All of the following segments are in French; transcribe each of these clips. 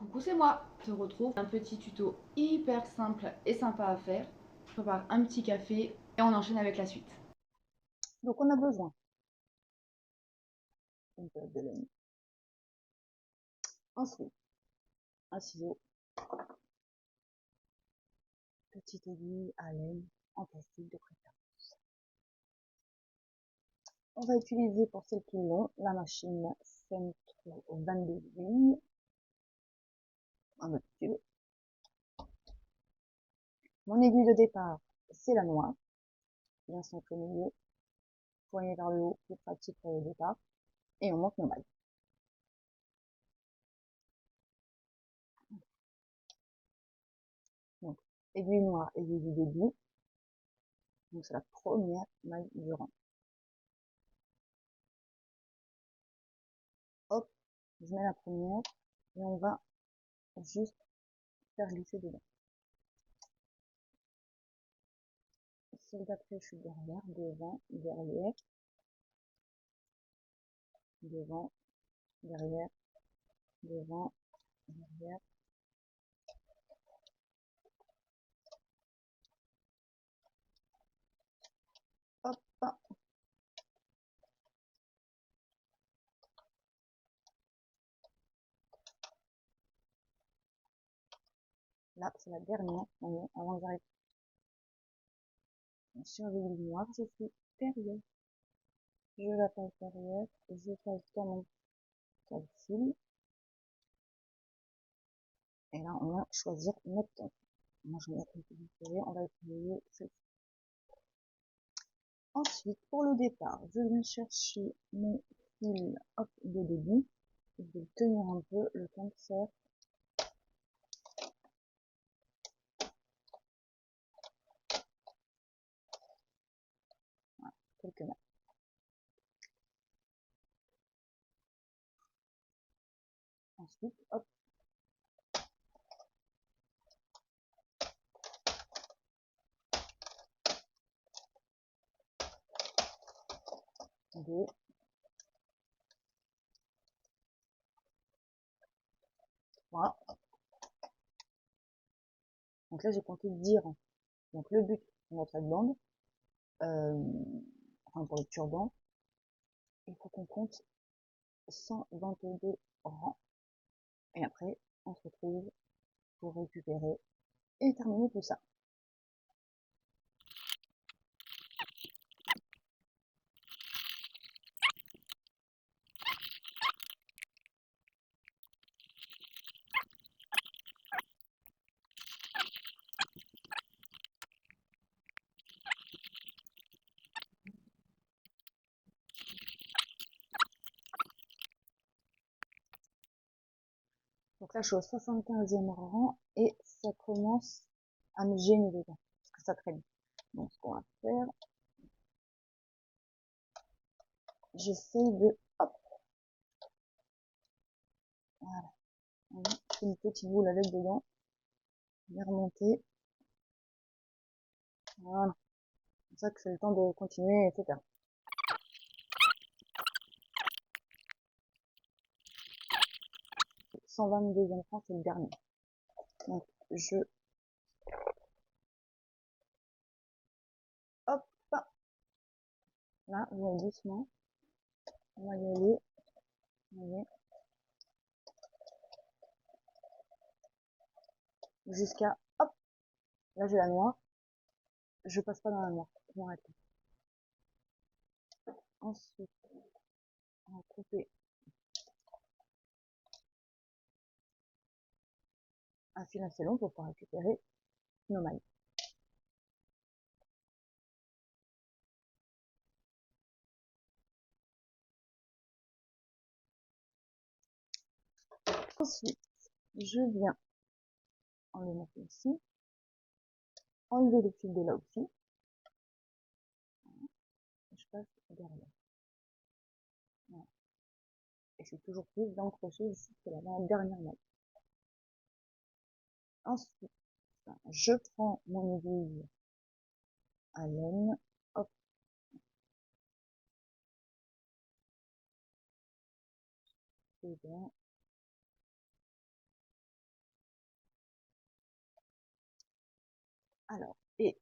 Coucou, c'est moi. Je te retrouve un petit tuto hyper simple et sympa à faire. Je prépare un petit café et on enchaîne avec la suite. Donc, on a besoin d'une période de laine. Ensuite, un ciseau, petite aiguille à laine en plastique de préférence. On va utiliser pour celles qui l'ont la machine Centro 22 aiguilles, un autre tube. Mon aiguille de départ, c'est la noire, bien centrée au milieu, poignée vers le haut, plus pratique pour le départ, et on monte nos mailles. Donc, aiguille noire, aiguille du début, donc c'est la première maille du rang. Hop, je mets la première, et on va juste faire glisser dedans. Celle d'après, je suis derrière, devant, derrière, devant, derrière, devant, derrière. Hop, là, c'est la dernière, avant que j'arrive sur l'aiguille noire, je suis derrière. Je la passe derrière, je passe dans mon calcul. Et là, on va choisir notre temps. Moi, je vais mettre une petite série, on va utiliser celle-ci. Ensuite, pour le départ, je viens chercher mon fil hop, de début. Je vais le tenir un peu, le temps de faire quelques mètres. Ensuite, hop, 2, 3. Donc là, j'ai compté 10 rangs. Donc le but de notre bande, enfin pour le turban, il faut qu'on compte 122 rangs. Et après, on se retrouve pour récupérer et terminer tout ça. Donc là, je suis au 75e rang et ça commence à me gêner dedans, parce que ça traîne. Donc ce qu'on va faire, j'essaie de, hop, voilà, on a une petite boule avec dedans, bien remonter, voilà, c'est ça que c'est le temps de continuer, etc. 122e rang, c'est le dernier. Donc je, hop, là, je vais doucement, on va y aller, jusqu'à, hop, là j'ai la noire, je passe pas dans la noire, je m'arrête là. Ensuite, on va couper un fil assez long pour pouvoir récupérer nos mailles. Ensuite, je viens enlever mon fil ici, enlever le fil de là aussi, et je passe derrière. Voilà. Et je suis toujours plus dans le crochet ici que la dernière maille. Ensuite, je prends mon aiguille à laine, hop, dedans, Alors, et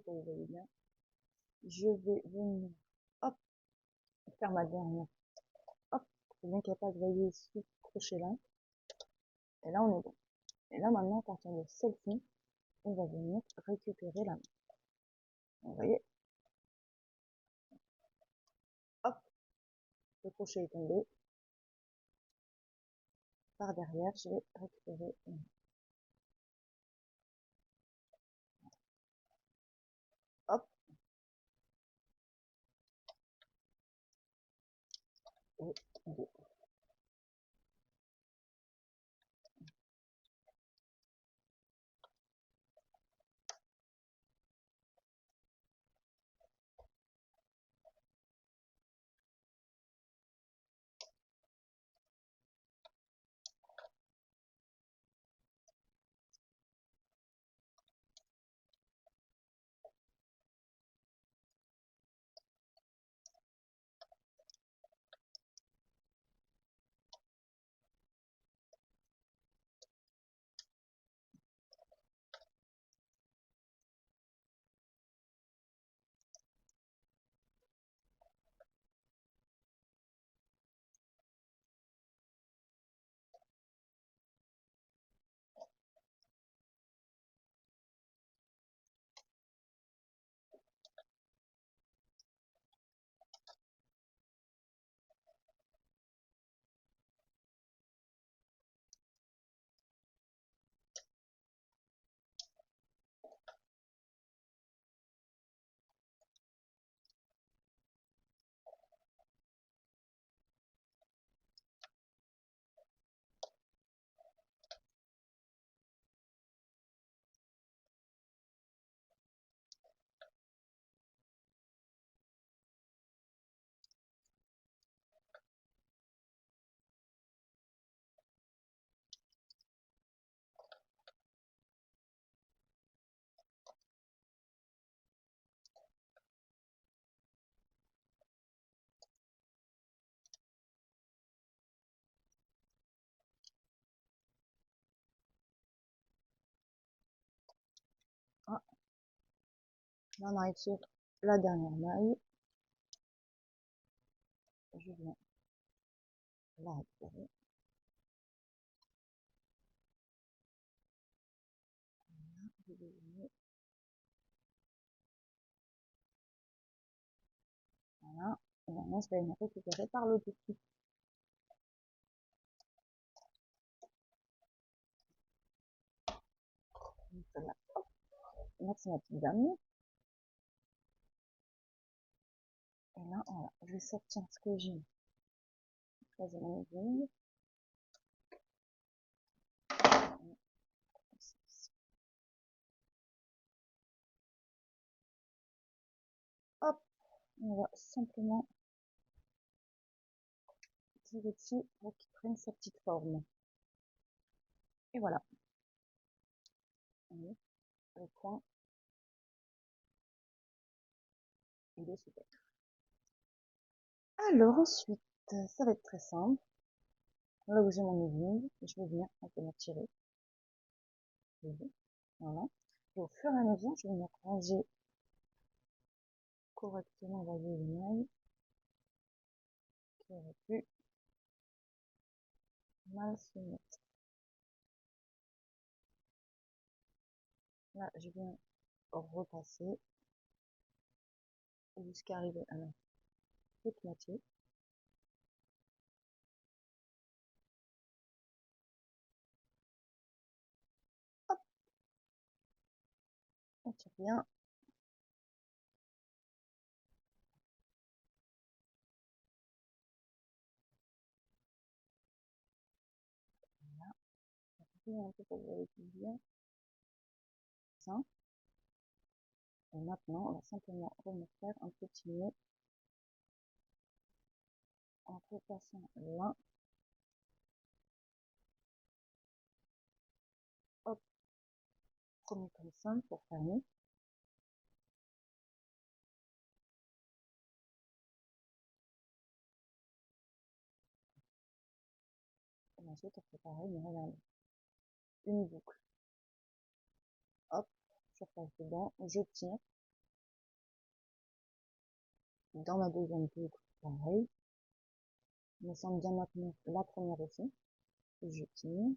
pour vous voyez bien, je vais venir, hop, faire ma dernière, hop, c'est bien capable, vous voyez ce crochet là, et là on est bon. Et là maintenant, à partir de celle-ci, on va venir récupérer la main. Vous voyez, hop, le crochet est tombé, par derrière, je vais récupérer une main. Hop, et deux. Ah, là on arrive sur la dernière maille. Je viens la récupérer. Je vais venir, voilà. Et maintenant, je vais venir récupérer par le dessus. Celle-là, hop, c'est ma petite dame. Et là, voilà, je vais sortir ce que j'ai. Choisir mon aiguille. Hop, on va simplement tirer dessus pour qu'il prenne sa petite forme. Et voilà. Le coin, il est super. Alors ensuite, ça va être très simple. Là où j'ai mon aiguille, je vais venir un peu tirer. Voilà. Et au fur et à mesure, je vais venir ranger correctement, voyez, les mailles qui auraient pu mal se mettre. Là, je viens repasser jusqu'à arriver à la toute moitié. Hop, on tire bien. Voilà, un peu pour vous bien. Ça. Et maintenant, on va simplement refaire un petit nœud en repassant là. Hop, premier comme ça pour fermer. ensuite, on fait pareil, mais regardez. Une boucle. Hop, je repasse dedans, je tire. Dans ma deuxième boucle, pareil. Je me sens bien maintenir la première aussi. Je tire.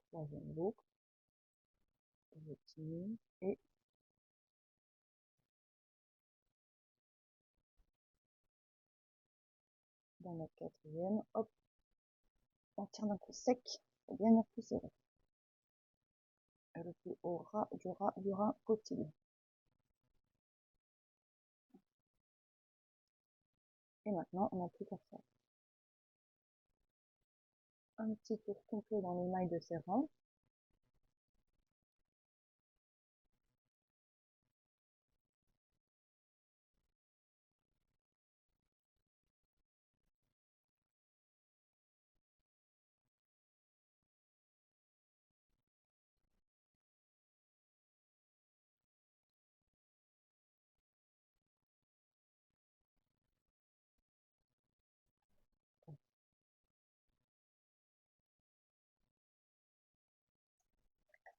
Troisième boucle. Je tire. Et dans la quatrième, hop, on tire d'un coup sec. Faut bien y repousser. Le plus au ras du ras possible. Et maintenant, on n'a plus qu'à faire un petit tour complet dans les mailles de serrage.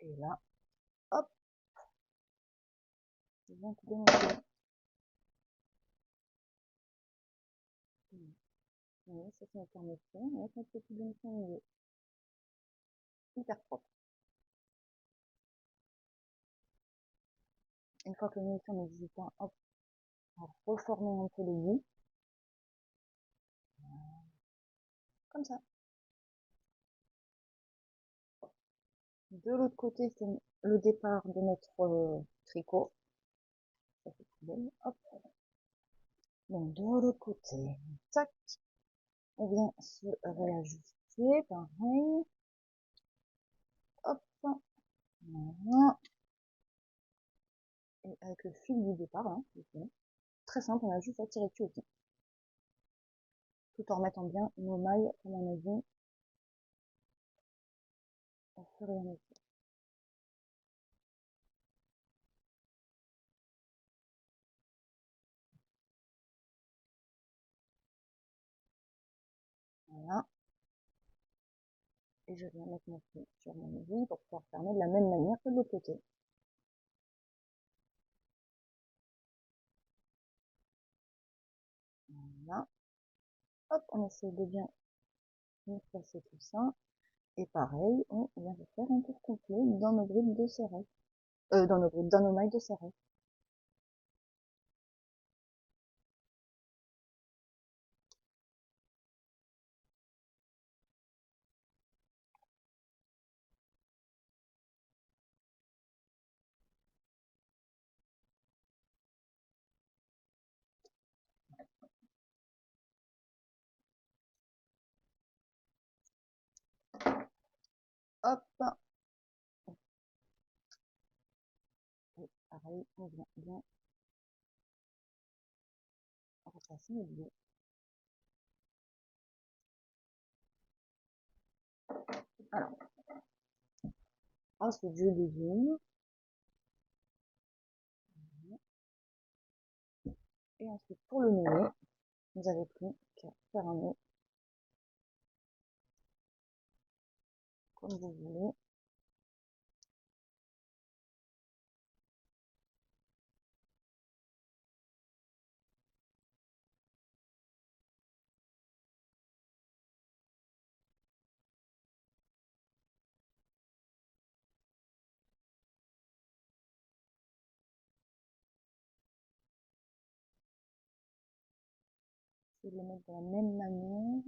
Et là, hop, je viens tout démonter. Oui, ça c'est notre fermeture, avec notre petit démonté au milieu. Hyper propre. Une fois que le munition n'existe pas, hop, on va reformer un peu les bouts. Comme ça. De l'autre côté, c'est le départ de notre tricot. Ça fait bien. Hop. Donc de l'autre côté, tac, on vient se réajuster, pareil. Hop. Voilà. Et avec le fil du départ, hein, très simple, on a juste à tirer dessus aussi. Tout en remettant bien nos mailles, comme on a dit, au fur et à mesure. Voilà. Et je viens mettre mon fil sur mon aiguille pour pouvoir fermer de la même manière que de l'autre côté. Voilà. Hop, on essaie de bien placer tout ça. Et pareil, on vient de faire un tour complet dans nos brides de serrage. Dans nos mailles de serrage. Hop. Et pareil, on vient bien repasser nos billets. Alors, ensuite je dézoome. Et ensuite pour le nouer, vous avez plus qu'à faire un nœud comme vous voulez. Je vais le mettre de la même manière.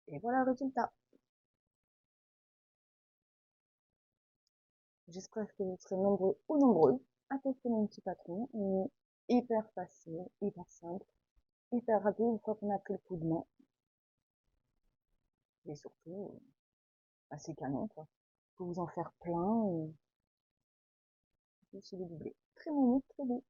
Et voilà le résultat. J'espère que vous serez nombreux ou nombreuses à tester mon petit patron. Il est hyper facile, hyper simple, hyper rapide une fois qu'on a pris le coup de main. Et surtout, assez canon, quoi. Faut vous en faire plein. celui du blé. Très mou, très beau.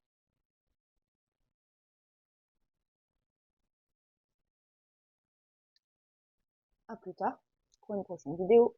À plus tard pour une prochaine vidéo.